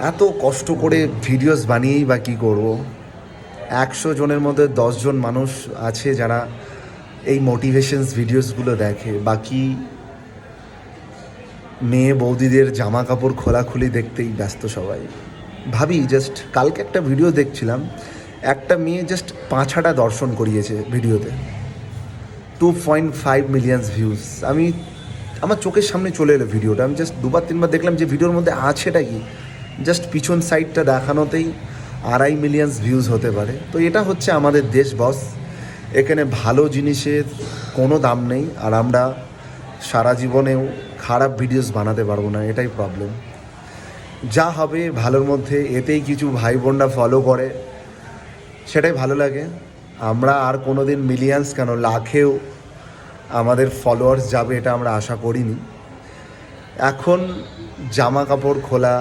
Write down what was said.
এত কষ্ট করে ভিডিওস বানিয়েই বা কী করব। 100 জনের মধ্যে 10 জন মানুষ আছে যারা এই মোটিভেশনস ভিডিওসগুলো দেখে, বাকি মেয়ে বৌদিদের জামা কাপড় খোলাখুলি দেখতেই ব্যস্ত সবাই। ভাবি, জাস্ট কালকে একটা ভিডিও দেখছিলাম, একটা মেয়ে জাস্ট পাঁছাটা দর্শন করিয়েছে ভিডিওতে, 2.5 মিলিয়ন ভিউজ। আমার চোখের সামনে চলে এলো ভিডিওটা, আমি জাস্ট দুবার তিনবার দেখলাম যে ভিডিওর মধ্যে আছেটা কি, জাস্ট পিছন সাইডটা দেখানোতেই 2.5 মিলিয়ন ভিউজ হতে পারে। তো এটা হচ্ছে আমাদের দেশ বস, এখানে ভালো জিনিসের কোনো দাম নেই, আর আমরা সারা জীবনেও খারাপ ভিডিওস বানাতে পারবো না, এটাই প্রবলেম। যা হবে ভালোর মধ্যে, এতেই কিছু ভাই বোনরা ফলো করে, সেটাই ভালো লাগে। আমরা আর কোনো দিন মিলিয়ন্স কেন, লাখেও আমাদের ফলোয়ার্স যাবে এটা আমরা আশা করিনি। এখন জামা কাপড় খোলা